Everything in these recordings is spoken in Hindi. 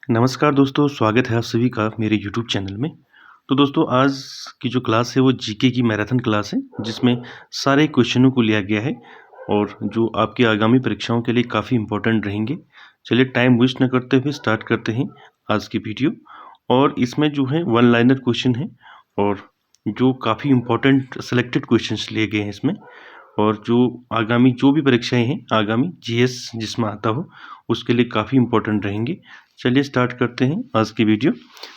नमस्कार दोस्तों, स्वागत है आप सभी का मेरे यूट्यूब चैनल में। तो दोस्तों आज की जो क्लास है वो जीके की मैराथन क्लास है, जिसमें सारे क्वेश्चनों को लिया गया है और जो आपकी आगामी परीक्षाओं के लिए काफ़ी इम्पोर्टेंट रहेंगे। चलिए टाइम वेस्ट न करते हुए स्टार्ट करते हैं आज की वीडियो। और इसमें जो है वन लाइनर क्वेश्चन है और जो काफ़ी इम्पोर्टेंट सेलेक्टेड क्वेश्चंस लिए गए हैं इसमें। और जो आगामी जो भी परीक्षाएं हैं, आगामी जीएस जिसमें आता हो उसके लिए काफ़ी इम्पोर्टेंट रहेंगे। चलिए स्टार्ट करते हैं आज की वीडियो।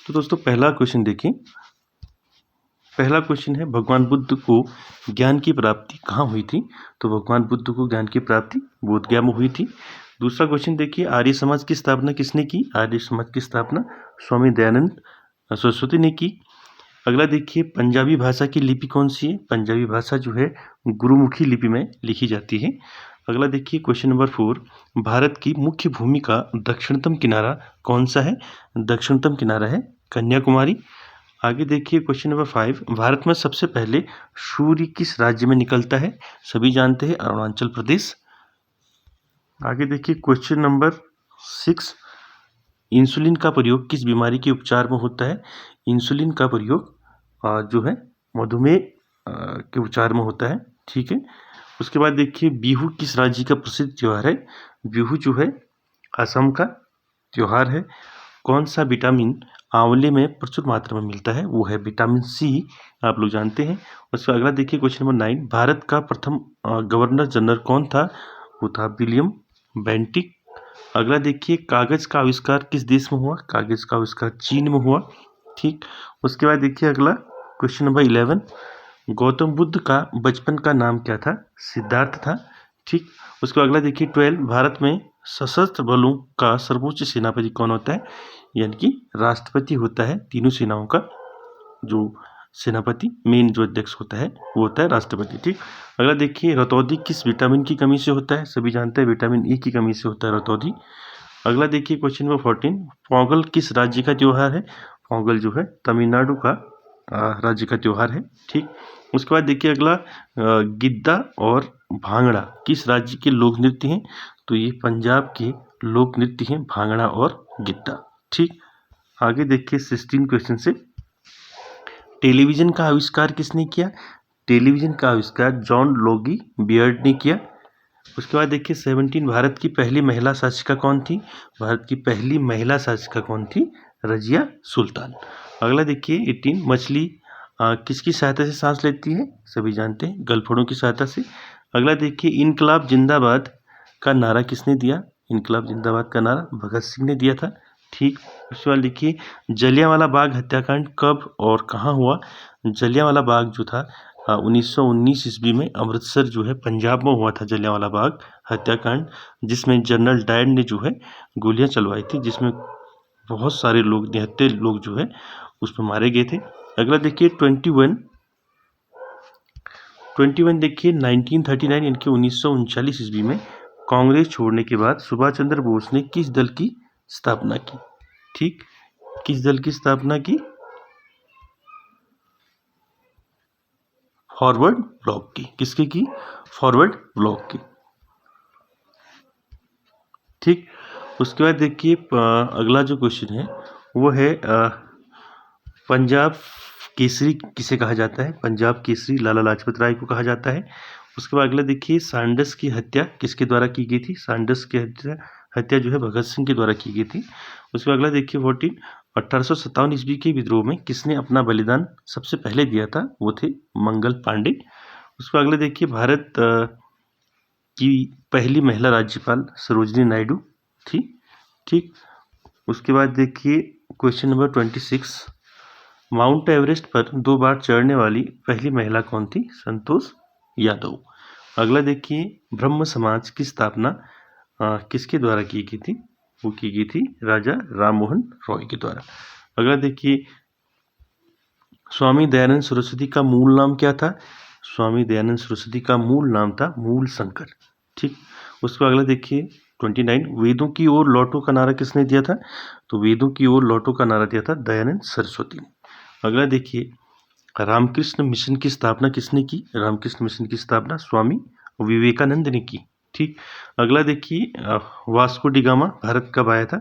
तो दोस्तों पहला क्वेश्चन देखिए। पहला क्वेश्चन है, भगवान बुद्ध को ज्ञान की प्राप्ति कहाँ हुई थी? तो भगवान बुद्ध को ज्ञान की प्राप्ति बोधगया में हुई थी। दूसरा क्वेश्चन देखिए, आर्य समाज की स्थापना किसने की? आर्य समाज की स्थापना स्वामी दयानंद सरस्वती ने की। अगला देखिए, पंजाबी भाषा की लिपि कौन सी है? पंजाबी भाषा जो है गुरुमुखी लिपि में लिखी जाती है। अगला देखिए क्वेश्चन नंबर 4, भारत की मुख्य भूमि का दक्षिणतम किनारा कौन सा है? दक्षिणतम किनारा है कन्याकुमारी। आगे देखिए क्वेश्चन नंबर 5, भारत में सबसे पहले सूर्य किस राज्य में निकलता है? सभी जानते हैं अरुणाचल प्रदेश। आगे देखिए क्वेश्चन नंबर 6, इंसुलिन का प्रयोग किस बीमारी के उपचार में होता है? इंसुलिन का प्रयोग जो है मधुमेह के उपचार में होता है। ठीक है। उसके बाद देखिए, बिहू किस राज्य का प्रसिद्ध त्यौहार है? बिहू जो है असम का त्यौहार है। कौन सा विटामिन आंवले में प्रचुर मात्रा में मिलता है? वो है विटामिन सी, आप लोग जानते हैं। उसका अगला देखिए क्वेश्चन नंबर 9, भारत का प्रथम गवर्नर जनरल कौन था? वो था विलियम बेंटिक। अगला देखिए, कागज का आविष्कार किस देश में हुआ? कागज का आविष्कार चीन में हुआ। ठीक। उसके बाद देखिए अगला क्वेश्चन नंबर 11, गौतम बुद्ध का बचपन का नाम क्या था? सिद्धार्थ था। ठीक। उसके अगला देखिए 12, भारत में सशस्त्र बलों का सर्वोच्च सेनापति कौन होता है? यानी कि राष्ट्रपति होता है तीनों सेनाओं का। जो सेनापति मेन जो अध्यक्ष होता है वो होता है राष्ट्रपति। ठीक। अगला देखिए, रतौंधी किस विटामिन की कमी से होता है? सभी जानते हैं विटामिन ई की कमी से होता है रतौंधी। अगला देखिए क्वेश्चन नंबर 14, पोंगल किस राज्य का त्योहार है? पोंगल जो है तमिलनाडु का राज्य का त्योहार है। ठीक। उसके बाद देखिए अगला, गिद्दा और भांगड़ा किस राज्य के लोक नृत्य हैं? तो ये पंजाब के लोक नृत्य हैं भांगड़ा और गिद्दा। ठीक। आगे देखिए 16 क्वेश्चन से, टेलीविजन का आविष्कार किसने किया? टेलीविजन का आविष्कार जॉन लोगी बियर्ड ने किया। उसके बाद देखिए 17, भारत की पहली महिला शासिका कौन थी? भारत की पहली महिला शासिका कौन थी? रजिया सुल्तान। अगला देखिए 18, मछली किसकी सहायता से सांस लेती है? सभी जानते हैं गलफड़ों की सहायता से। अगला देखिए, इनकलाब जिंदाबाद का नारा किसने दिया? इनकलाब जिंदाबाद का नारा भगत सिंह ने दिया था। ठीक। उसके बाद देखिए, जलियांवाला बाग हत्याकांड कब और कहाँ हुआ? जलियांवाला बाग जो था 1919 ईस्वी में अमृतसर जो है पंजाब में हुआ था जलियांवाला बाग हत्याकांड, जिसमें जनरल डायर ने जो है गोलियां चलवाई थी, जिसमें बहुत सारे लोग, निहत्थे लोग जो है उसमें मारे गए थे। अगला देखिए 21 देखिए, 1939 इनके 1939 ईस्वी में कांग्रेस छोड़ने के बाद सुभाष चंद्र बोस ने किस दल की स्थापना की? ठीक। किस दल की स्थापना की? फॉरवर्ड ब्लॉक की। किसकी की? फॉरवर्ड ब्लॉक की। ठीक। उसके बाद देखिए अगला जो क्वेश्चन है वो है, पंजाब केसरी किसे कहा जाता है? पंजाब केसरी लाला लाजपत राय को कहा जाता है। उसके बाद अगला देखिए, सैंडर्स की हत्या किसके द्वारा की गई थी? सैंडर्स की हत्या जो है भगत सिंह के द्वारा की गई थी। उसके बाद अगला देखिए 14, 1857 ईस्वी के विद्रोह में किसने अपना बलिदान सबसे पहले दिया था? वो थे मंगल पांडे। उसके बाद अगला देखिए, भारत की पहली महिला राज्यपाल सरोजनी नायडू थी। ठीक। उसके बाद देखिए क्वेश्चन नंबर 26, माउंट एवरेस्ट पर 2 बार चढ़ने वाली पहली महिला कौन थी? संतोष यादव। अगला देखिए, ब्रह्म समाज की स्थापना किसके द्वारा की गई थी? वो की गई थी राजा राममोहन रॉय के द्वारा। अगला देखिए, स्वामी दयानंद सरस्वती का मूल नाम क्या था? स्वामी दयानंद सरस्वती का मूल नाम था मूल शंकर। ठीक। उसके अगला देखिए 29, वेदों की ओर लौटो का नारा किसने दिया था? तो वेदों की ओर लौटो का नारा दिया था दयानंद सरस्वती ने। अगला देखिए, रामकृष्ण मिशन की स्थापना किसने की? रामकृष्ण मिशन की स्थापना स्वामी विवेकानंद ने की। ठीक। अगला देखिए, वास्को डी गामा भारत कब आया था?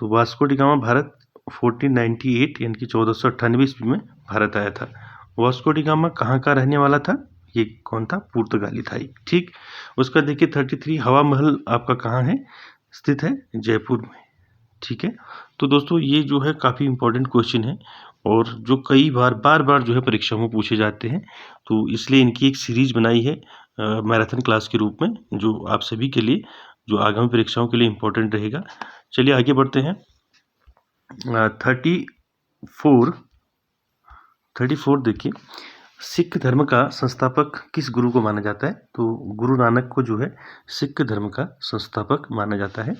तो वास्को डी गामा भारत 1498 यानी कि 1498 ईस्वी में भारत आया था। वास्को डी गामा कहाँ का रहने वाला था? ये कौन था? पुर्तगाली था। ठीक, उसका देखिए 33 हवा महल आपका कहाँ है? स्थित है जयपुर में। ठीक है, तो दोस्तों ये जो है काफ़ी इंपॉर्टेंट क्वेश्चन है और जो कई बार जो है परीक्षा में पूछे जाते हैं, तो इसलिए इनकी एक सीरीज बनाई है मैराथन क्लास के रूप में, जो आप सभी के लिए, जो आगामी परीक्षाओं के लिए इम्पोर्टेंट रहेगा। चलिए आगे बढ़ते हैं। 34 देखिए, सिख धर्म का संस्थापक किस गुरु को माना जाता है? तो गुरु नानक को जो है सिख धर्म का संस्थापक माना जाता है।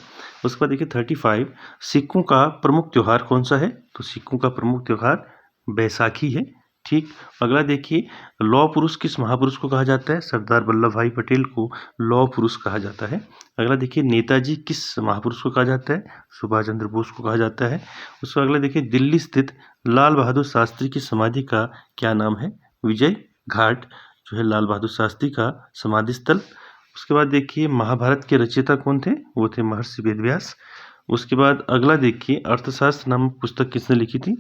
उसके बाद देखिए 35, सिखों का प्रमुख त्योहार कौन सा है? तो सिखों का प्रमुख त्योहार बैसाखी है। ठीक, अगला देखिए, लौह पुरुष किस महापुरुष को कहा जाता है? सरदार वल्लभ भाई पटेल को लौह पुरुष कहा जाता है। अगला देखिए, नेताजी किस महापुरुष को कहा जाता है? सुभाष चंद्र बोस को कहा जाता है। उसका अगला देखिए, दिल्ली स्थित लाल बहादुर शास्त्री की समाधि का क्या नाम है? विजय घाट जो है लाल बहादुर शास्त्री का समाधि स्थल। उसके बाद देखिए, महाभारत के रचयिता कौन थे? वो थे महर्षि वेदव्यास। उसके बाद अगला देखिए, अर्थशास्त्र नामक पुस्तक किसने लिखी थी?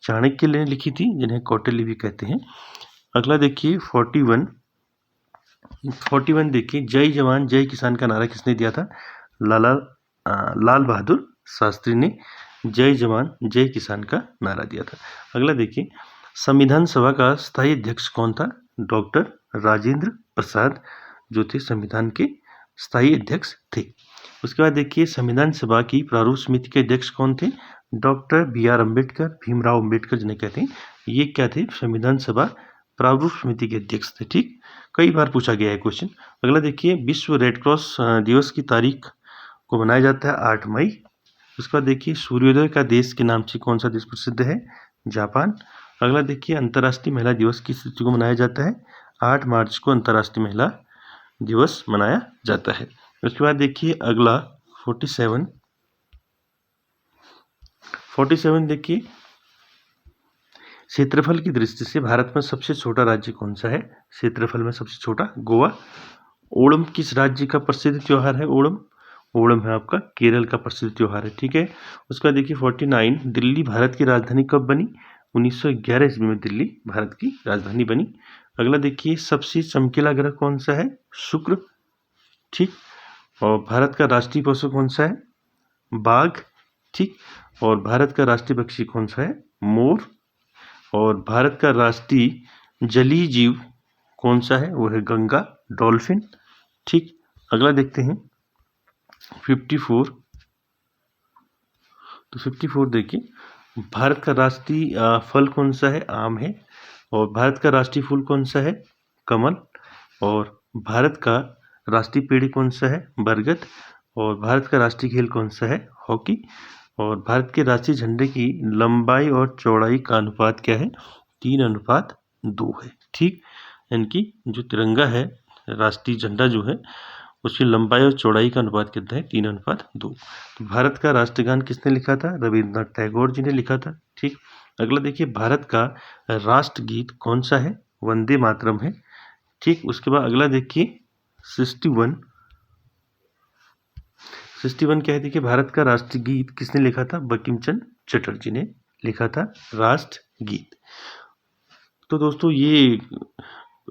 चाणक्य ने लिखी थी, जिन्हें कौटिल्य भी कहते हैं। अगला देखिए 41 देखिए, जय जवान जय किसान का नारा किसने दिया था? लाल बहादुर शास्त्री ने जय जवान जय किसान का नारा दिया था। अगला देखिए, संविधान सभा का स्थायी अध्यक्ष कौन था? डॉक्टर राजेंद्र प्रसाद जो थे संविधान के स्थायी अध्यक्ष थे। उसके बाद देखिए, संविधान सभा की प्रारूप समिति के अध्यक्ष कौन थे? डॉक्टर BR अम्बेडकर, भीमराव अम्बेडकर जिन्हें कहते हैं, ये क्या थे? संविधान सभा प्रारूप समिति के अध्यक्ष थे। ठीक, कई बार पूछा गया है क्वेश्चन। अगला देखिए, विश्व रेड क्रॉस दिवस की तारीख को मनाया जाता है 8 मई। उसके बाद देखिए, सूर्योदय का देश के नाम से कौन सा देश प्रसिद्ध है? जापान। अगला देखिए, अंतर्राष्ट्रीय महिला दिवस किस तिथि को मनाया जाता है? 8 मार्च को अंतर्राष्ट्रीय महिला दिवस मनाया जाता है। उसके बाद देखिए अगला 47 देखिए, क्षेत्रफल की दृष्टि से भारत में सबसे छोटा राज्य कौन सा है? क्षेत्रफल में सबसे छोटा गोवा। ओणम किस राज्य का प्रसिद्ध त्योहार है? ओणम है आपका केरल का प्रसिद्ध त्योहार है। ठीक है, उसका देखिए 49, दिल्ली भारत की राजधानी कब बनी? 1911 ईस्वी में दिल्ली भारत की राजधानी बनी। अगला देखिए, सबसे चमकीला ग्रह कौन सा है? शुक्र। ठीक, और भारत का राष्ट्रीय पशु कौन सा है? बाघ। ठीक, और भारत का राष्ट्रीय पक्षी कौन सा है? मोर। और भारत का राष्ट्रीय जलीय जीव कौन सा है? वो है गंगा, डॉल्फिन। ठीक, अगला देखते हैं 54। तो 54 देखिए, भारत का राष्ट्रीय फल कौन सा है? आम है। और भारत का राष्ट्रीय फूल कौन सा है? कमल। और भारत का राष्ट्रीय पेड़ कौन सा है? बरगद। और भारत का राष्ट्रीय खेल कौन सा है? हॉकी। और भारत के राष्ट्रीय झंडे की लंबाई और चौड़ाई का अनुपात क्या है? 3:2 है। ठीक, यानी कि जो तिरंगा है, राष्ट्रीय झंडा जो है, उसकी लंबाई और चौड़ाई का अनुपात कितना है? 3:2। तो भारत का राष्ट्रगान किसने लिखा था? रविन्द्रनाथ टैगोर जी ने लिखा था। ठीक, अगला देखिए, भारत का राष्ट्रगीत कौन सा है? वंदे मातरम है। ठीक, उसके बाद अगला देखिए 61 क्या है? देखिए, भारत का राष्ट्रगीत किसने लिखा था? बंकिम चंद्र चटर्जी ने लिखा था राष्ट्रगीत। तो दोस्तों ये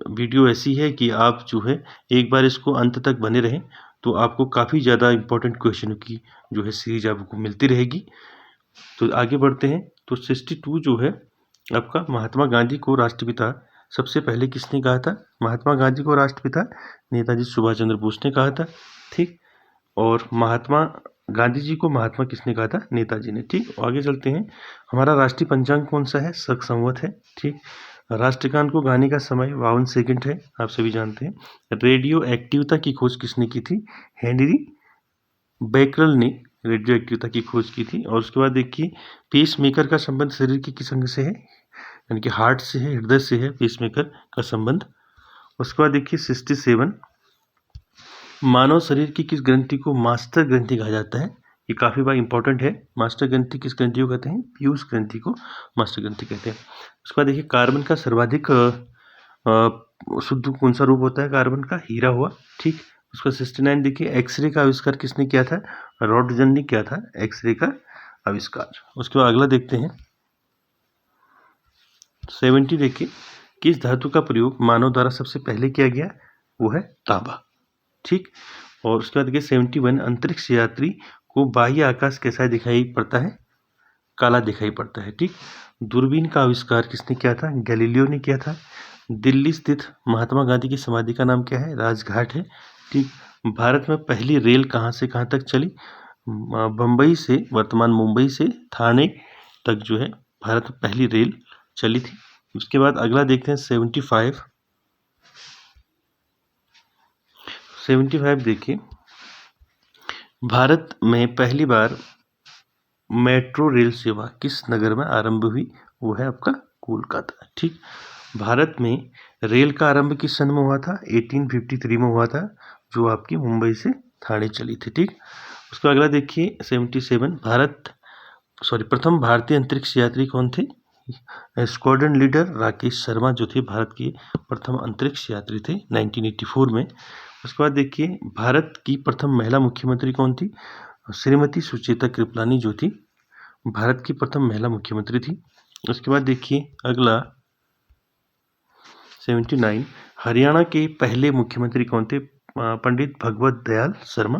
वीडियो ऐसी है कि आप जो है एक बार इसको अंत तक बने रहें, तो आपको काफ़ी ज़्यादा इंपॉर्टेंट क्वेश्चनों की जो है सीरीज आपको मिलती रहेगी। तो आगे बढ़ते हैं। तो 62 जो है आपका, महात्मा गांधी को राष्ट्रपिता सबसे पहले किसने कहा था? महात्मा गांधी को राष्ट्रपिता नेताजी सुभाष चंद्र बोस ने कहा था। ठीक, और महात्मा गांधी जी को महात्मा किसने कहा था? नेताजी ने। ठीक, आगे चलते हैं। हमारा राष्ट्रीय पंचांग कौन सा है? शक संवत है। ठीक, राष्ट्रगान को गाने का समय 52 सेकंड है, आप सभी जानते हैं। रेडियो एक्टिवता की खोज किसने की थी? हेनरी बेकरल ने रेडियो एक्टिवता की खोज की थी। और उसके बाद देखिए, पेस मेकर का संबंध शरीर के किस अंग से है? यानी कि हार्ट से है, हृदय से है पेस मेकर का संबंध। उसके बाद देखिए 67, मानव शरीर की किस ग्रंथि को मास्टर ग्रंथि कहा जाता है? ये काफ़ी बार इंपॉर्टेंट है। मास्टर ग्रंथि किस ग्रंथि को कहते हैं? पीयूष ग्रंथि को मास्टर ग्रंथि कहते हैं। उसके बाद देखिए, कार्बन का सर्वाधिक शुद्ध कौन सा रूप होता है? कार्बन का हीरा हुआ। ठीक, उसका 69 देखिए, एक्सरे का आविष्कार किसने किया था? रॉटगन ने किया था एक्सरे का आविष्कार। उसके बाद अगला देखते हैं 70। देखिए, किस धातु का प्रयोग मानव द्वारा सबसे पहले किया गया? वो है तांबा। ठीक। और उसके बाद देखिए 71, अंतरिक्ष यात्री को बाह्य आकाश कैसा दिखाई पड़ता है? काला दिखाई पड़ता है। ठीक। दूरबीन का आविष्कार किसने किया था? गैलीलियो ने किया था। दिल्ली स्थित महात्मा गांधी की समाधि का नाम क्या है? राजघाट है। ठीक। भारत में पहली रेल कहाँ से कहाँ तक चली? बम्बई से, वर्तमान मुंबई से ठाणे तक जो है भारत में पहली रेल चली थी। उसके बाद अगला देखते हैं 75। 75 देखिए, भारत में पहली बार मेट्रो रेल सेवा किस नगर में आरंभ हुई? वो है आपका कोलकाता। ठीक। भारत में रेल का आरंभ किस सन में हुआ था? 1853 में हुआ था, जो आपकी मुंबई से ठाणे चली थी। ठीक। उसका अगला देखिए 77, प्रथम भारतीय अंतरिक्ष यात्री कौन थे? स्क्वाड्रन लीडर राकेश शर्मा जो थे भारत के प्रथम अंतरिक्ष यात्री थे 1984 में। उसके बाद देखिए, भारत की प्रथम महिला मुख्यमंत्री कौन थी? श्रीमती सुचेता कृपलानी जो थी भारत की प्रथम महिला मुख्यमंत्री थी। उसके बाद देखिए अगला 79, हरियाणा के पहले मुख्यमंत्री कौन थे? पंडित भगवत दयाल शर्मा।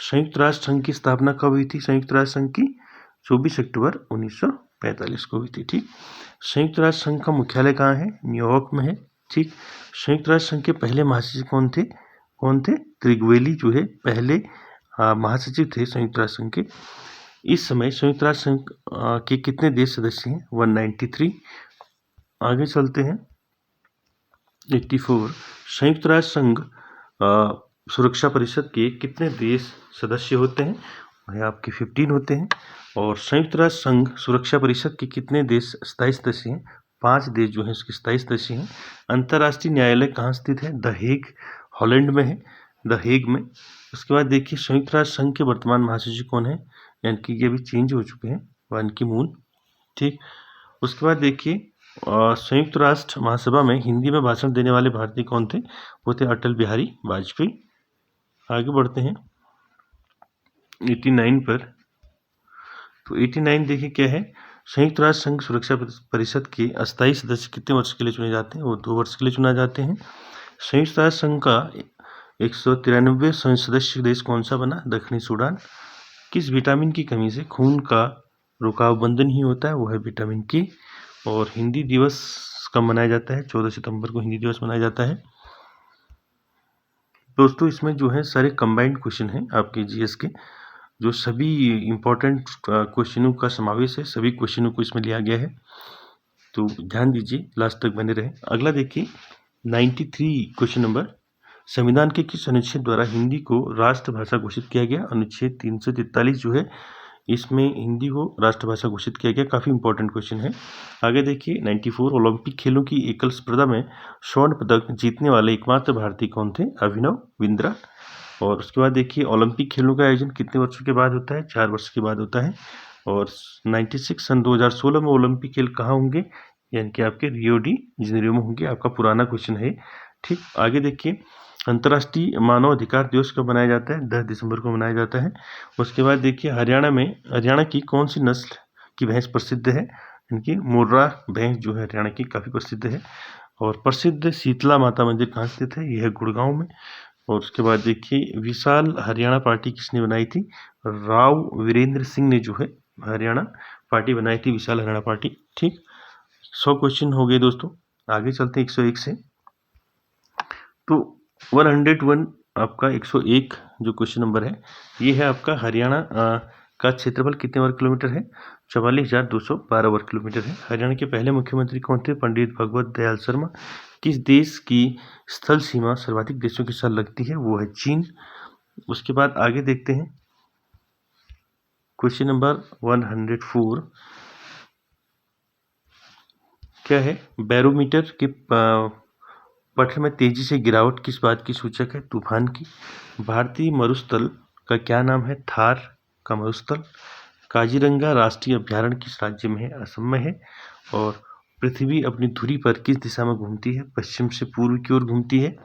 संयुक्त राष्ट्र संघ की स्थापना कब हुई थी? संयुक्त राष्ट्र संघ की 24 अक्टूबर 1945 को हुई थी। ठीक। संयुक्त राष्ट्र संघ का मुख्यालय कहाँ है? न्यूयॉर्क में है। ठीक। संयुक्त राष्ट्र संघ के पहले महासचिव कौन थे? त्रिगवेली जो है पहले महासचिव थे संयुक्त राष्ट्र संघ के। इस समय संयुक्त राष्ट्र संघ के कितने देश सदस्य हैं? 193। आगे चलते हैं 84, संयुक्त राष्ट्र संघ सुरक्षा परिषद के कितने देश सदस्य होते हैं? वह आपके 15 होते हैं। और संयुक्त राष्ट्र संघ सुरक्षा परिषद के कितने देश स्थायी सदस्य हैं? 5 देश जो हैं इसके स्थायी सदस्य हैं। अंतर्राष्ट्रीय न्यायालय कहाँ स्थित है? द हेग, हॉलैंड में है, द हेग में। उसके बाद देखिए संयुक्त राष्ट्र संघ के वर्तमान महासचिव कौन है? यानी कि ये भी चेंज हो चुके हैं, बान की मून। ठीक। उसके बाद देखिए संयुक्त राष्ट्र महासभा में हिंदी में भाषण देने वाले भारतीय कौन थे? वो थे अटल बिहारी वाजपेयी। आगे बढ़ते हैं 89 पर। तो 89 देखिए क्या है, संयुक्त राष्ट्र संघ सुरक्षा परिषद के अस्थायी सदस्य कितने वर्ष के लिए चुने जाते हैं? वो 2 वर्ष के लिए चुना जाते हैं। संयुक्त राष्ट्र संघ का 193 सदस्य देश कौन सा बना? दक्षिणी सूडान। किस विटामिन की कमी से खून का रुकाव बंद नहीं होता है? वो है विटामिन के। और हिंदी दिवस कब मनाया जाता है? 14 सितंबर को हिंदी दिवस मनाया जाता है। दोस्तों इसमें जो है सारे कंबाइंड क्वेश्चन हैं आपके जीएस के, जो सभी इम्पोर्टेंट क्वेश्चनों का समावेश है, सभी क्वेश्चनों को इसमें लिया गया है, तो ध्यान दीजिए, लास्ट तक बने रहे। अगला देखिए 93 क्वेश्चन नंबर, संविधान के किस अनुच्छेद द्वारा हिंदी को राष्ट्रभाषा घोषित किया गया? अनुच्छेद 343 जो है इसमें हिंदी को राष्ट्रभाषा घोषित किया गया। काफ़ी इंपॉर्टेंट क्वेश्चन है। आगे देखिए 94, ओलंपिक खेलों की एकल स्पर्धा में स्वर्ण पदक जीतने वाले एकमात्र भारतीय कौन थे? अभिनव बिंद्रा। और उसके बाद देखिए ओलंपिक खेलों का आयोजन कितने वर्षों के बाद होता है? 4 वर्ष के बाद होता है। और 96 सन 2016 में ओलंपिक खेल कहाँ होंगे? यानी कि आपके रियो डी जेनेरियो में होंगे। आपका पुराना क्वेश्चन है। ठीक। आगे देखिए अंतर्राष्ट्रीय मानव अधिकार दिवस कब मनाया जाता है? 10 दिसंबर को मनाया जाता है। उसके बाद देखिए हरियाणा की कौन सी नस्ल की भैंस प्रसिद्ध है? इनकी मुर्रा भैंस जो है हरियाणा की काफ़ी प्रसिद्ध है। और प्रसिद्ध शीतला माता मंदिर कहाँ स्थित है? यह है गुड़गांव में। और उसके बाद देखिए विशाल हरियाणा पार्टी किसने बनाई थी? राव वीरेंद्र सिंह ने जो है हरियाणा पार्टी बनाई थी, विशाल हरियाणा पार्टी। ठीक। 100 क्वेश्चन हो गए दोस्तों। आगे चलते हैं 101 से। तो 101 आपका 101 जो क्वेश्चन नंबर है ये है आपका हरियाणा का क्षेत्रफल कितने वर्ग किलोमीटर है? 44,212 वर्ग किलोमीटर है। हरियाणा के पहले मुख्यमंत्री कौन थे? पंडित भगवत दयाल शर्मा। किस देश की स्थल सीमा सर्वाधिक देशों के साथ लगती है? वो है चीन। उसके बाद आगे देखते हैं क्वेश्चन नंबर 104 क्या है? बैरोमीटर के पटल में तेजी से गिरावट किस बात की सूचक है? तूफान की। भारतीय मरुस्थल का क्या नाम है? थार का मरुस्थल। काजीरंगा राष्ट्रीय अभ्यारण्य किस राज्य में है? असम में है। और पृथ्वी अपनी धुरी पर किस दिशा में घूमती है? पश्चिम से पूर्व की ओर घूमती है।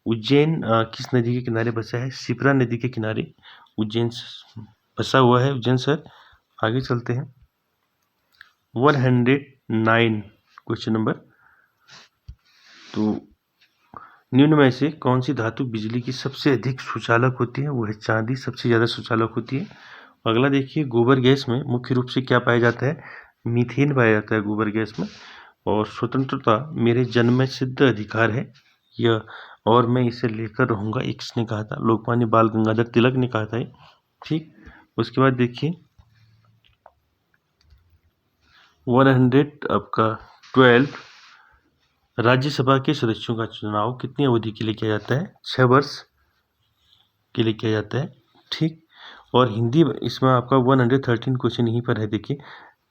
उज्जैन किस नदी के किनारे बसा है? शिप्रा नदी के किनारे उज्जैन बसा हुआ है, उज्जैन शहर। आगे चलते हैं 109 क्वेश्चन नंबर। तो निम्न में से कौन सी धातु बिजली की सबसे अधिक सुचालक होती है? वो है चांदी, सबसे ज़्यादा सुचालक होती है। अगला देखिए गोबर गैस में मुख्य रूप से क्या पाया जाता है? मीथेन पाया जाता है गोबर गैस में। और स्वतंत्रता मेरे जन्म में सिद्ध अधिकार है यह, और मैं इसे लेकर रहूँगा, एक किसने कहा था? लोकमान्य बाल गंगाधर तिलक ने कहा था। ठीक, उसके बाद देखिए 100 आपका 12 राज्यसभा के सदस्यों का चुनाव कितनी अवधि के लिए किया जाता है? 6 वर्ष के लिए किया जाता है। ठीक, और हिंदी इसमें आपका 113 क्वेश्चन यहीं पर है। देखिए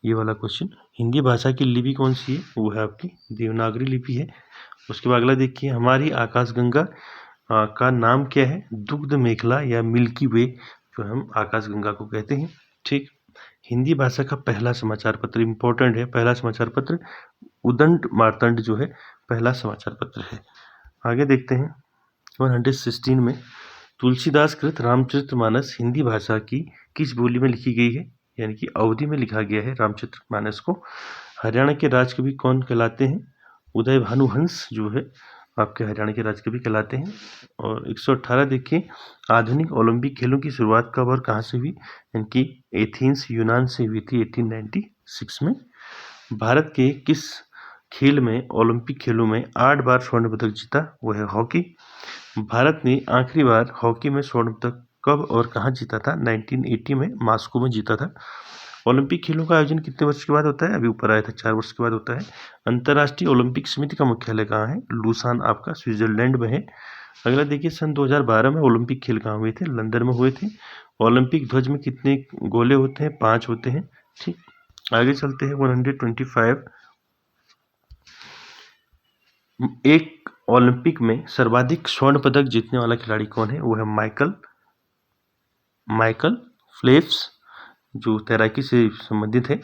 ये वाला क्वेश्चन, हिंदी भाषा की लिपि कौन सी है? वो है आपकी देवनागरी लिपि है। उसके बाद अगला देखिए हमारी आकाशगंगा का नाम क्या है? दुग्ध मेखला या मिल्की वे, जो हम आकाशगंगा को कहते हैं। ठीक, हिंदी भाषा का पहला समाचार पत्र, इंपॉर्टेंट है, पहला समाचार पत्र उदंड मार्तंड जो है पहला समाचार पत्र है। आगे देखते हैं 116 में तुलसीदास कृत रामचरितमानस हिंदी भाषा की किस बोली में लिखी गई है? यानी कि अवधि में लिखा गया है रामचरितमानस को। हरियाणा के राजकवि कौन कहलाते हैं? उदय भानुहंस जो है आपके हरियाणा के राजकवि कहलाते हैं। और 118 देखिए आधुनिक ओलंपिक खेलों की शुरुआत कब और कहाँ से हुई? यानी कि एथेंस यूनान से हुई थी 1896 में। भारत के किस खेल में ओलंपिक खेलों में 8 बार स्वर्ण पदक जीता? वो है हॉकी। भारत ने आखिरी बार हॉकी में स्वर्ण पदक कब और कहाँ जीता था? 1980 में मास्को में जीता था। ओलंपिक खेलों का आयोजन कितने वर्ष के बाद होता है? अभी ऊपर आया था 4 वर्ष के बाद होता है। अंतर्राष्ट्रीय ओलंपिक समिति का मुख्यालय कहाँ है? लूसान आपका स्विट्जरलैंड में है। अगला देखिए सन 2012 में ओलंपिक खेल कहाँ हुए थे? लंदन में हुए थे। ओलंपिक ध्वज में कितने गोले होते हैं? 5 होते हैं। ठीक, आगे चलते हैं 125। एक ओलंपिक में सर्वाधिक स्वर्ण पदक जीतने वाला खिलाड़ी कौन है? वो है माइकल फेल्प्स, जो तैराकी से संबंधित है।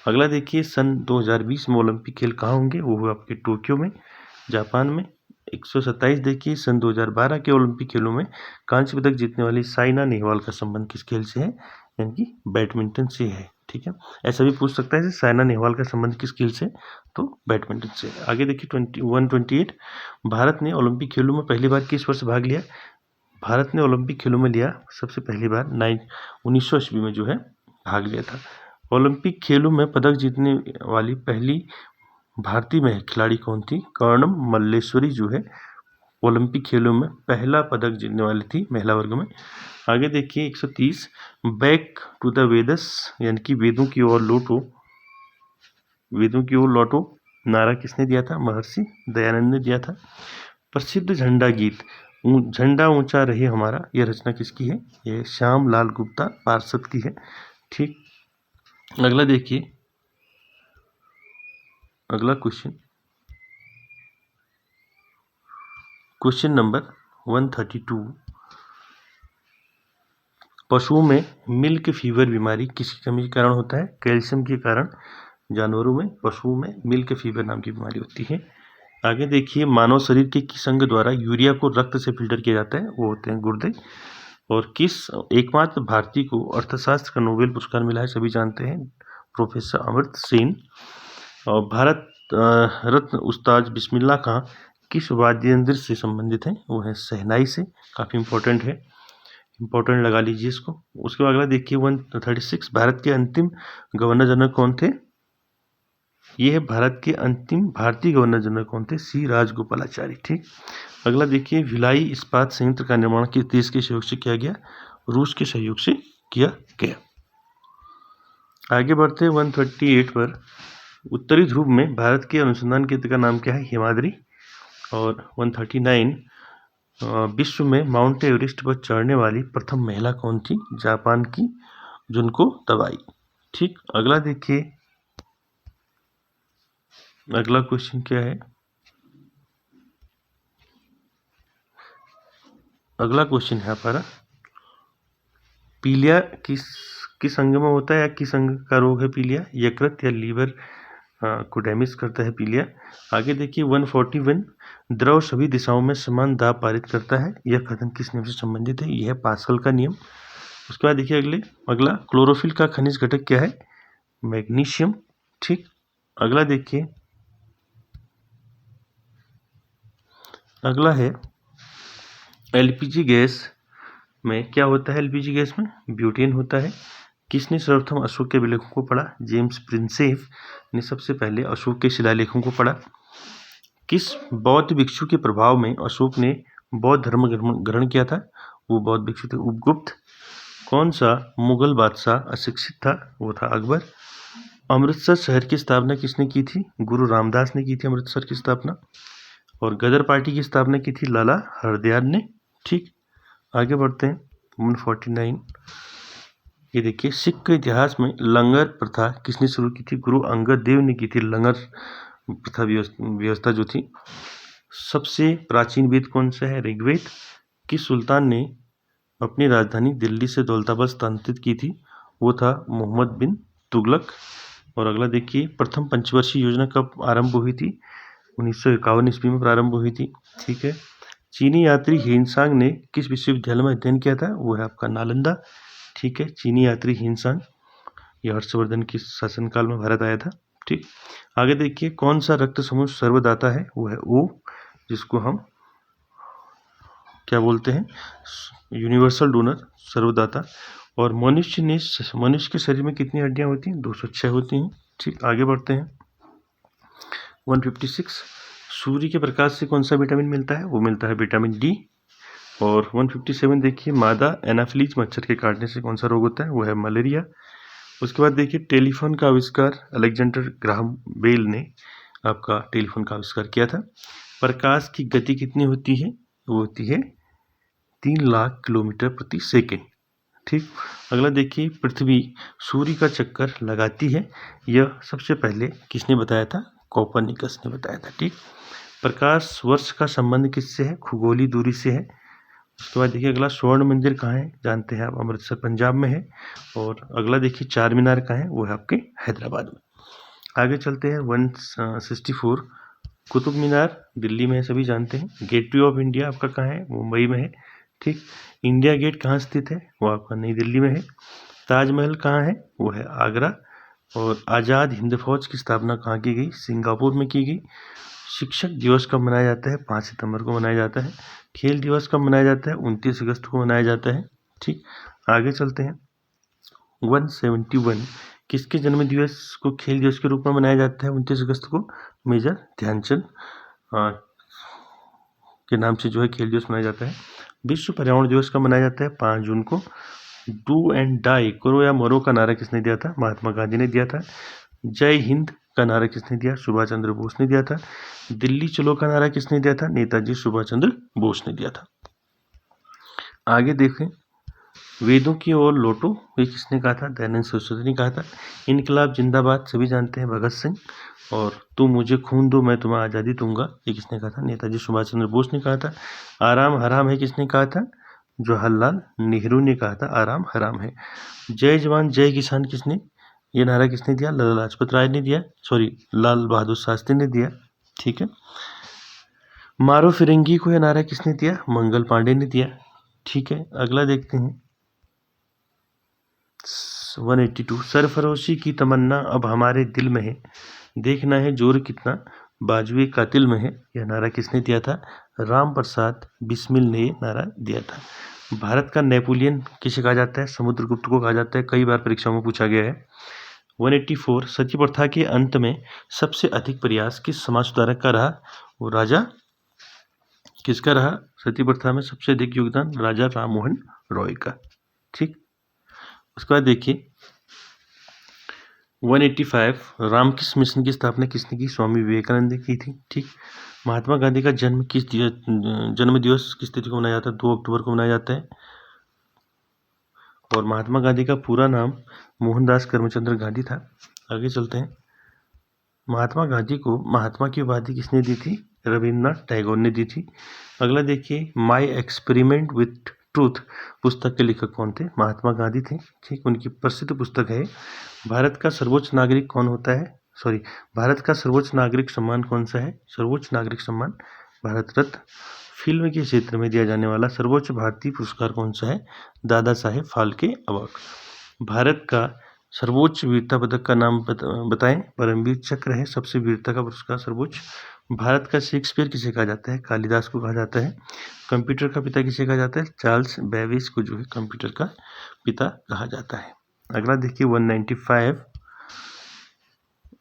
अगला देखिए सन 2020 में ओलंपिक खेल कहाँ होंगे? वो है आपके टोक्यो में, जापान में। 127 देखिए सन 2012 के ओलंपिक खेलों में कांस्य पदक जीतने वाली साइना नेहवाल का संबंध किस खेल से है? यानी कि बैडमिंटन से है। ठीक है, ऐसा भी पूछ सकता है साइना नेहवाल का संबंध किस खेल से? तो बैडमिंटन से। आगे देखिए 128 भारत ने ओलंपिक खेलों में पहली बार किस वर्ष भाग लिया? भारत ने ओलंपिक खेलों में लिया सबसे पहली बार 1980 में जो है भाग लिया था। ओलंपिक खेलों में पदक जीतने वाली पहली भारतीय महिला खिलाड़ी कौन थी? कर्णम मल्लेश्वरी जो है ओलंपिक खेलों में पहला पदक जीतने वाली थी महिला वर्ग में। आगे देखिए 130 बैक टू द वेदस, यानी कि वेदों की ओर लौटो नारा किसने दिया था? महर्षि दयानंद ने दिया था। प्रसिद्ध झंडा गीत झंडा ऊंचा रहे हमारा, यह रचना किसकी है? यह श्याम लाल गुप्ता पार्षद की है। ठीक, अगला देखिए अगला क्वेश्चन नंबर 132 पशुओं में मिल्क फीवर बीमारी किसकी कमी के कारण होता है? कैल्शियम के कारण जानवरों में, पशुओं में मिल्क फीवर नाम की बीमारी होती है। आगे देखिए मानव शरीर के किस अंग द्वारा यूरिया को रक्त से फिल्टर किया जाता है? वो होते हैं गुर्दे। और किस एकमात्र भारतीय को अर्थशास्त्र का नोबेल पुरस्कार मिला है? सभी जानते हैं, प्रोफेसर अमर्त्य सेन। और भारत रत्न उस्ताद बिस्मिल्लाह खां किस वाद्य यंत्र से संबंधित है? वो है शहनाई से। काफ़ी इंपॉर्टेंट है, इंपॉर्टेंट लगा लीजिए इसको। उसके बाद अगला देखिए 136 भारत के अंतिम गवर्नर जनरल कौन थे? ये है भारत के अंतिम भारतीय गवर्नर जनरल कौन थे? सी राजगोपालाचारी। ठीक, अगला देखिए भिलाई इस्पात संयंत्र का निर्माण किस देश के सहयोग से किया गया? रूस के सहयोग से किया गया। आगे बढ़ते 138 पर उत्तरी ध्रुव में भारत के अनुसंधान केंद्र का नाम क्या है? हिमाद्री। और 139 विश्व में माउंट एवरेस्ट पर चढ़ने वाली प्रथम महिला कौन थी? जापान की जुनको तबाई। ठीक, अगला देखिए अगला क्वेश्चन क्या है? अगला क्वेश्चन है हमारा पीलिया किस अंग में होता है या किस अंग का रोग है पीलिया? यकृत या लीवर को डैमेज करता है पीलिया। आगे देखिए 141 द्रव सभी दिशाओं में समान दाब पारित करता है, यह कथन किस नियम से संबंधित है? यह है पास्कल का नियम। उसके बाद देखिए अगला क्लोरोफिल का खनिज घटक क्या है? मैग्नीशियम। ठीक, अगला देखिए, अगला है एलपीजी गैस में क्या होता है? एलपीजी गैस में ब्यूटेन होता है। किसने सर्वप्रथम अशोक के अभिलेखों को पढ़ा? जेम्स प्रिंसेप ने सबसे पहले अशोक के शिलालेखों को पढ़ा। किस बौद्ध भिक्षु के प्रभाव में अशोक ने बौद्ध धर्म ग्रहण किया था? वो बौद्ध भिक्षु थे उपगुप्त। कौन सा मुगल बादशाह अशिक्षित था? वो था अकबर। अमृतसर शहर की स्थापना किसने की थी? गुरु रामदास ने की थी अमृतसर की स्थापना। और गदर पार्टी की स्थापना की थी लाला हरदयाल ने। ठीक, आगे बढ़ते हैं। 149 ये देखिए, सिख इतिहास में लंगर प्रथा किसने शुरू की थी? गुरु अंगद देव ने की थी लंगर प्रथा व्यवस्था जो थी। सबसे प्राचीन वेद कौन सा है? ऋग्वेद। किस सुल्तान ने अपनी राजधानी दिल्ली से दौलताबाद स्थानांतरित की थी? वो था मोहम्मद बिन तुगलक। और अगला देखिए, प्रथम पंचवर्षीय योजना कब आरंभ हुई थी? 1951 ईस्वी में प्रारंभ हुई थी। ठीक है। चीनी यात्री हिनसांग ने किस विश्वविद्यालय में अध्ययन किया था? वो है आपका नालंदा। ठीक है, चीनी यात्री हिनसांग, यह हर्षवर्धन के शासनकाल में भारत आया था। ठीक, आगे देखिए, कौन सा रक्त समूह सर्वदाता है? वो है ओ, जिसको हम क्या बोलते हैं? यूनिवर्सल डोनर, सर्वदाता। और मनुष्य के शरीर में कितनी हड्डियां होती हैं? 206 होती हैं। ठीक, आगे बढ़ते हैं। 156 सूर्य के प्रकाश से कौन सा विटामिन मिलता है? वो मिलता है विटामिन डी। और 157 देखिए, मादा एनाफिलीज मच्छर के काटने से कौन सा रोग होता है? वो है मलेरिया। उसके बाद देखिए, टेलीफोन का आविष्कार अलेक्जेंडर ग्राहम बेल ने आपका टेलीफोन का आविष्कार किया था। प्रकाश की गति कितनी होती है? वो होती है 3 लाख किलोमीटर प्रति सेकेंड। ठीक, अगला देखिए, पृथ्वी सूर्य का चक्कर लगाती है, यह सबसे पहले किसने बताया था? कोपरनिकस ने बताया था। ठीक, प्रकाश वर्ष का संबंध किससे है? खगोलीय दूरी से है। उसके बाद देखिए, अगला स्वर्ण मंदिर कहाँ है? जानते हैं आप, अमृतसर पंजाब में है। और अगला देखिए, चार मीनार कहाँ है? वो है आपके हैदराबाद में। आगे चलते हैं। 164 कुतुब मीनार दिल्ली में है, सभी जानते हैं। गेटवे ऑफ इंडिया आपका कहाँ है? मुंबई में है। ठीक, इंडिया गेट कहाँ स्थित है? वो आपका नई दिल्ली में है। ताजमहल कहाँ है? वो है आगरा। और आज़ाद हिंद फौज की स्थापना कहाँ की गई? सिंगापुर में की गई। शिक्षक दिवस कब मनाया जाता है? 5 सितंबर को मनाया जाता है। खेल दिवस कब मनाया जाता है? 29 अगस्त को मनाया जाता है। ठीक, आगे चलते हैं। 171 किसके जन्म दिवस को खेल दिवस के रूप में मनाया जाता है 29 अगस्त को? मेजर ध्यानचंद के नाम से जो है खेल दिवस मनाया जाता है। विश्व पर्यावरण दिवस कब मनाया जाता है? 5 जून को। डू एंड डाई, करो या मरो का नारा किसने दिया था? महात्मा गांधी ने दिया था। जय हिंद का नारा किसने दिया? सुभाष चंद्र बोस ने दिया था। दिल्ली चलो का नारा किसने दिया था? नेताजी सुभाष चंद्र बोस ने दिया था। आगे देखें, वेदों की ओर लौटो, ये किसने कहा था? दयानंद सरस्वती ने कहा था। इनकलाब जिंदाबाद सभी जानते हैं, भगत सिंह। और तुम मुझे खून दो मैं तुम्हें आज़ादी दूंगा, ये किसने कहा था? नेताजी सुभाष चंद्र बोस ने कहा था। आराम हराम है किसने कहा था? जवाहरलाल नेहरू ने कहा था आराम हराम है। जय जवान जय किसान किसने, ये नारा किसने दिया? लाला लाजपत राय ने दिया, सॉरी लाल बहादुर शास्त्री ने दिया। ठीक है। मारो फिरंगी को यह नारा किसने दिया? मंगल पांडे ने दिया। ठीक है, अगला देखते हैं। 182 सरफरोशी की तमन्ना अब हमारे दिल में है, देखना है जोर कितना बाजुए कातिल में है, यह नारा किसने दिया था? राम प्रसाद बिस्मिल ने ये नारा दिया था। भारत का नेपोलियन किसे कहा जाता है? समुद्रगुप्त को कहा जाता है, कई बार परीक्षा में पूछा गया है। 184 सती प्रथा के अंत में सबसे अधिक प्रयास किस समाज सुधारक का रहा? वो राजा किसका रहा? सती प्रथा में सबसे अधिक योगदान राजा राममोहन रॉय का। ठीक, उसके बाद देखिए 185 रामकृष्ण मिशन की स्थापना किसने की? स्वामी विवेकानंद ने की थी। ठीक, महात्मा गांधी का जन्म दिवस किस तिथि को मनाया जाता है? 2 अक्टूबर को मनाया जाता है। और महात्मा गांधी का पूरा नाम मोहनदास करमचंद गांधी था। आगे चलते हैं। महात्मा गांधी को महात्मा की उपाधि किसने दी थी? रविन्द्रनाथ टैगोर ने दी थी। अगला देखिए, माई एक्सपेरिमेंट विथ ट्रूथ पुस्तक के लेखक कौन थे? महात्मा गांधी थे। ठीक, उनकी प्रसिद्ध पुस्तक है। भारत का सर्वोच्च नागरिक कौन होता है? भारत का सर्वोच्च नागरिक सम्मान कौन सा है? सर्वोच्च नागरिक सम्मान भारत रत्न। फिल्म के क्षेत्र में दिया जाने वाला सर्वोच्च भारतीय पुरस्कार कौन सा है? दादा साहेब फाल्के अवार्ड। भारत का सर्वोच्च वीरता पदक का नाम बताएं। परमवीर चक्र है सबसे वीरता का पुरस्कार सर्वोच्च। भारत का शेक्सपियर किसे कहा जाता है? कालिदास को कहा जाता है। कंप्यूटर का पिता किसे कहा जाता है? चार्ल्स बेबेज को जो है कंप्यूटर का पिता कहा जाता है। अगला देखिए 195।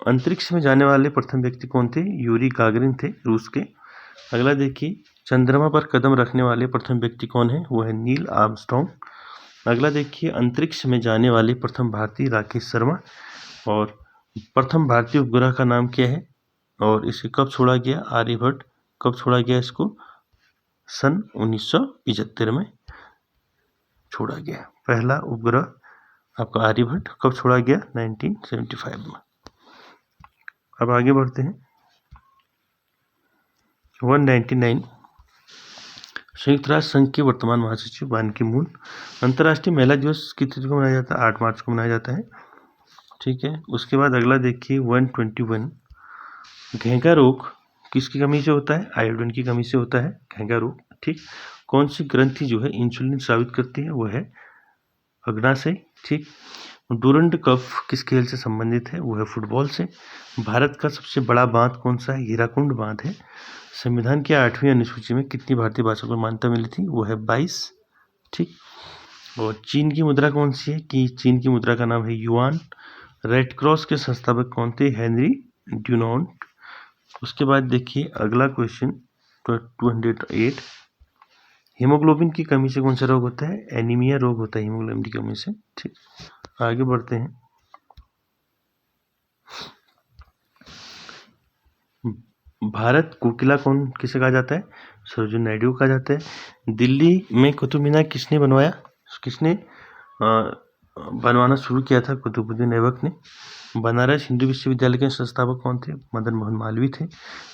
अंतरिक्ष में जाने वाले प्रथम व्यक्ति कौन थे? यूरी गागरिन थे, रूस के। अगला देखिए चंद्रमा पर कदम रखने वाले प्रथम व्यक्ति कौन है? वो है नील आर्मस्ट्रॉन्ग। अगला देखिए अंतरिक्ष में जाने वाले प्रथम भारतीय राकेश शर्मा। और प्रथम भारतीय उपग्रह का नाम क्या है और इसे कब छोड़ा गया? आर्यभट्ट। कब छोड़ा गया इसको? सन 1975 में छोड़ा गया। पहला उपग्रह आपका आर्यभट्ट कब छोड़ा गया? 1975 में। अब आगे बढ़ते हैं 199। संयुक्त राष्ट्र संघ के वर्तमान महासचिव बान की मून। अंतर्राष्ट्रीय महिला दिवस किस तिथि को मनाया जाता है? 8 मार्च को मनाया जाता है। ठीक है। उसके बाद अगला देखिए 121। घेंघा रोग किसकी कमी से होता है? आयोडीन की कमी से होता है घेंघा रोग। ठीक। कौन सी ग्रंथि जो है इंसुलिन स्रावित करती है? वो है अग्नाशय। ठीक। डूरंड कप किस खेल से संबंधित है? वो है फुटबॉल से। भारत का सबसे बड़ा बांध कौन सा है? हीराकुंड बांध है। संविधान की 8वीं अनुसूची में कितनी भारतीय भाषा को मान्यता मिली थी? वो है 22। ठीक। और चीन की मुद्रा कौन सी है? कि चीन की मुद्रा का नाम है युआन। रेड क्रॉस के संस्थापक कौन थे? हेनरी ड्यूनॉन्ट। उसके बाद देखिए अगला क्वेश्चन 208। हीमोग्लोबिन की कमी से कौन सा रोग होता है? एनीमिया रोग होता है हीमोग्लोबिन की कमी से। ठीक। आगे बढ़ते हैं। भारत कोकिला कौन किसे कहा जाता है? सरोजिनी नायडू को कहा जाता है। दिल्ली में कुतुब मीनार किसने बनवाया? किसने बनवाना शुरू किया था? कुतुबुद्दीन ऐबक ने। बनारस हिंदू विश्वविद्यालय के संस्थापक कौन थे? मदन मोहन मालवीय थे।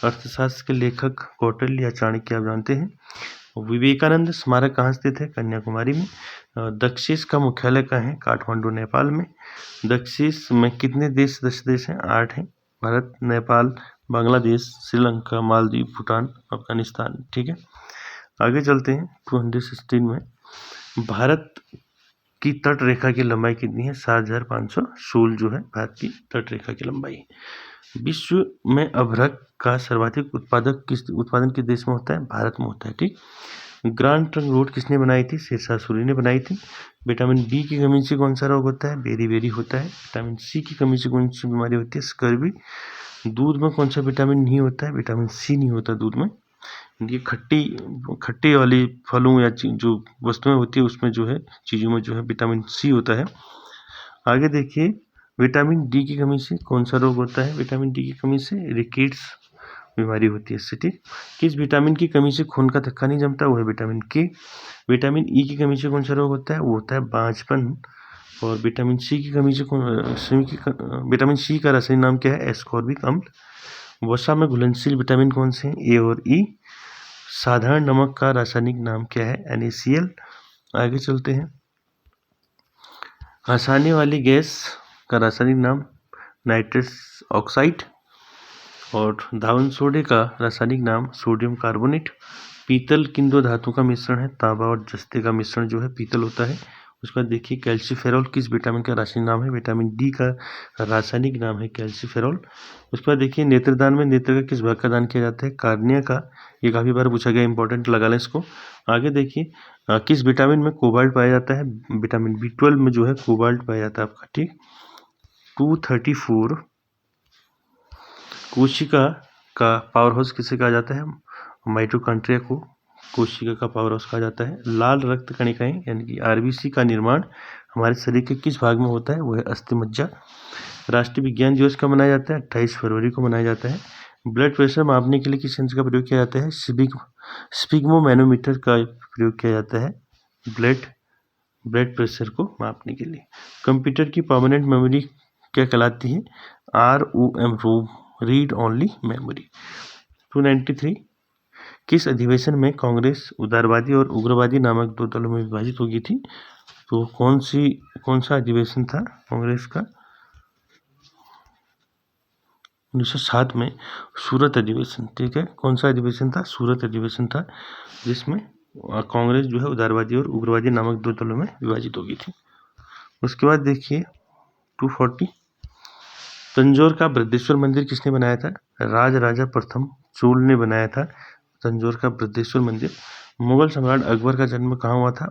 अर्थशास्त्र के लेखक कौटिल्य या चाणक्य आप जानते हैं। विवेकानंद स्मारक कहाँ स्थित है? कन्याकुमारी में। दक्षिण का मुख्यालय कहाँ है? काठमांडू नेपाल में। दक्षिण में कितने देश सदस्य देश हैं? 8 हैं। भारत, नेपाल, बांग्लादेश, श्रीलंका, मालदीव, भूटान, अफगानिस्तान। ठीक है। आगे चलते हैं 216 में। भारत की तट रेखा की लंबाई कितनी है? 7516 जो है भारत की तट रेखा की लंबाई। विश्व में अभ्रक का सर्वाधिक उत्पादन किस देश में होता है? भारत में होता है। ठीक। ग्रांड ट्रंक रोड किसने बनाई थी? शेरशाह सूरी ने बनाई थी। विटामिन बी की कमी से कौन सा रोग होता है? बेरी होता है। विटामिन सी की कमी से कौन सी बीमारी होती है? स्कर्वी। दूध में कौन सा विटामिन नहीं होता है? विटामिन सी नहीं होता दूध में। ये खट्टी वाली फलों या जो वस्तुएं होती है उसमें जो है चीज़ों में जो है विटामिन सी होता है। आगे देखिए विटामिन डी की कमी से कौन सा रोग होता है? विटामिन डी की कमी से रिकेट्स बीमारी होती है इससे। ठीक। किस विटामिन की कमी से खून का थक्का नहीं जमता? वो है विटामिन के। विटामिन ई की कमी से कौन सा रोग होता है? वो होता है बांझपन। और विटामिन सी की कमी से विटामिन सी का रासायनिक नाम क्या है? एस्कॉर्बिक अम्ल। वसा में घुलनशील विटामिन कौन से हैं? ए और ई। साधारण नमक का रासायनिक नाम क्या है? NaCl। आगे चलते हैं। हंसाने वाली गैस का रासायनिक नाम नाइट्रस ऑक्साइड। और धावन सोडे का रासायनिक नाम सोडियम कार्बोनेट। पीतल किन दो धातु का मिश्रण है? तांबा और जस्ते का मिश्रण जो है पीतल होता है। उसके बाद देखिए कैल्सीफेरॉल किस विटामिन का रासायनिक नाम है? विटामिन डी का रासायनिक नाम है कैल्सीफेरॉल। उसके बाद देखिए नेत्रदान में नेत्र का किस भाग का दान किया जाता है? कार्निया का। ये काफ़ी बार पूछा गया, इंपॉर्टेंट लगा लें इसको। आगे देखिए किस विटामिन में कोबाल्ट पाया जाता है? विटामिन B12 में जो है कोबाल्ट पाया जाता है आपका। ठीक। 234। कोशिका का पावर हाउस किसे कहा जाता है? माइटोकॉन्ड्रिया को कोशिका का पावर हाउस कहा जाता है। लाल रक्त कणिकाएं यानी कि RBC का निर्माण हमारे शरीर के किस भाग में होता है? वो है अस्थिमज्जा। राष्ट्रीय विज्ञान दिवस कब मनाया जाता है? 28 फरवरी को मनाया जाता है। ब्लड प्रेशर मापने के लिए किस यंत्र का प्रयोग किया जाता है? स्पिग्मोमैनोमीटर का प्रयोग किया जाता है ब्लड प्रेशर को मापने के लिए। कंप्यूटर की परमानेंट मेमोरी क्या कहलाती है? ROM read only memory. 293। किस अधिवेशन में कांग्रेस उदारवादी और उग्रवादी नामक दो दलों में विभाजित हो गई थी? तो कौन सा अधिवेशन था कांग्रेस का? 1907 में सूरत अधिवेशन, ठीक है। कौन सा अधिवेशन था? सूरत अधिवेशन था, जिसमें कांग्रेस जो है उदारवादी और उग्रवादी नामक दो दलों में विभाजित हो गई थी। उसके बाद देखिए 240, तंजौर का बृहदेश्वर मंदिर किसने बनाया था? राज राजा प्रथम चोल ने बनाया था तंजौर का बृहदेश्वर मंदिर। मुगल सम्राट अकबर का जन्म कहाँ हुआ था?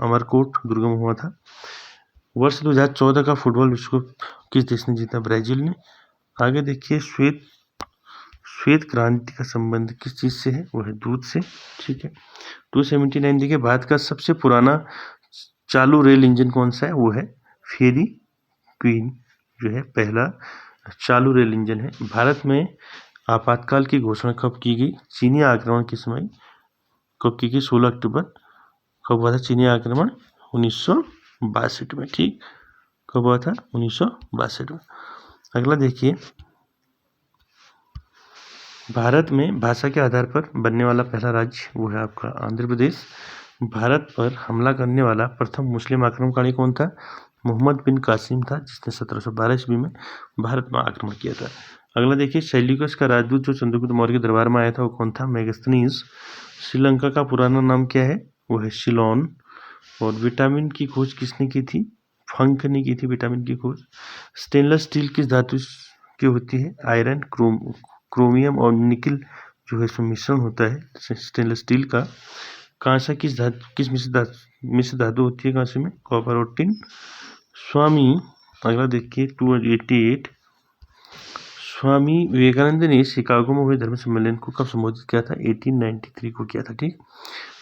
अमरकोट दुर्ग में हुआ था। वर्ष 2014 का फुटबॉल विश्व कप किस देश ने जीता? ब्राजील ने। आगे देखिए श्वेत क्रांति का संबंध किस चीज से है? वो है दूध से, ठीक है। 279 देखिए भारत का सबसे पुराना चालू रेल इंजन कौन सा है? वो है फेरी क्वीन, जो है पहला चालू रेल इंजन है। भारत में आपातकाल की घोषणा कब की गई? चीनी आक्रमण के समय कब की गई? 16 अक्टूबर। कब हुआ था चीनी आक्रमण? 1962 में, ठीक। कब हुआ था? 1962 में। अगला देखिए, भारत में भाषा के आधार पर बनने वाला पहला राज्य वो है आपका आंध्र प्रदेश। भारत पर हमला करने वाला प्रथम मुस्लिम आक्रमणकारी कौन था? मोहम्मद बिन कासिम था, जिसने 1712 ईस्वी में भारत में आक्रमण किया था। अगला देखिए, शैल्यूकस का राजदूत जो चंद्रगुप्त मौर्य के दरबार में आया था वो कौन था? मेगास्थनीज। श्रीलंका का पुराना नाम क्या है? वो है सिलोन। और विटामिन की खोज किसने की थी? फंक ने की थी विटामिन की खोज। स्टेनलेस स्टील किस धातु की होती है? आयरन, क्रोमियम और निकिल जो है इसमें मिश्रण होता है स्टेनलेस स्टील का। कांसा किस मिश्र धातु होती है कांसे में? कॉपर और टिन। स्वामी, अगला देखिए 288, स्वामी विवेकानंद ने शिकागो में हुए धर्म सम्मेलन को कब संबोधित किया था? 1893 को किया था, ठीक।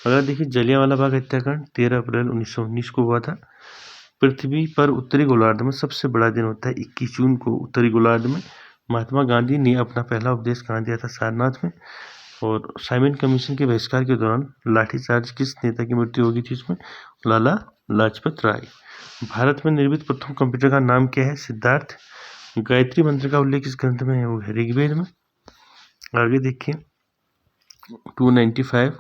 अगला देखिए, जलियांवाला बाग हत्याकांड 13 अप्रैल 1919 को हुआ था। पृथ्वी पर उत्तरी गोलार्ध में सबसे बड़ा दिन होता है 21 जून को उत्तरी गोलार्ध में। महात्मा गांधी ने अपना पहला उपदेश कहाँ दिया था? सारनाथ में। और साइमन कमीशन के बहिष्कार के दौरान लाठीचार्ज किस नेता की मृत्यु हो गई थी? इसमें लाला लाजपत राय। भारत में निर्मित प्रथम कंप्यूटर का नाम क्या है? सिद्धार्थ। गायत्री मंत्र का उल्लेख किस ग्रंथ में है? वो है ऋग्वेद में। आगे देखिए 295,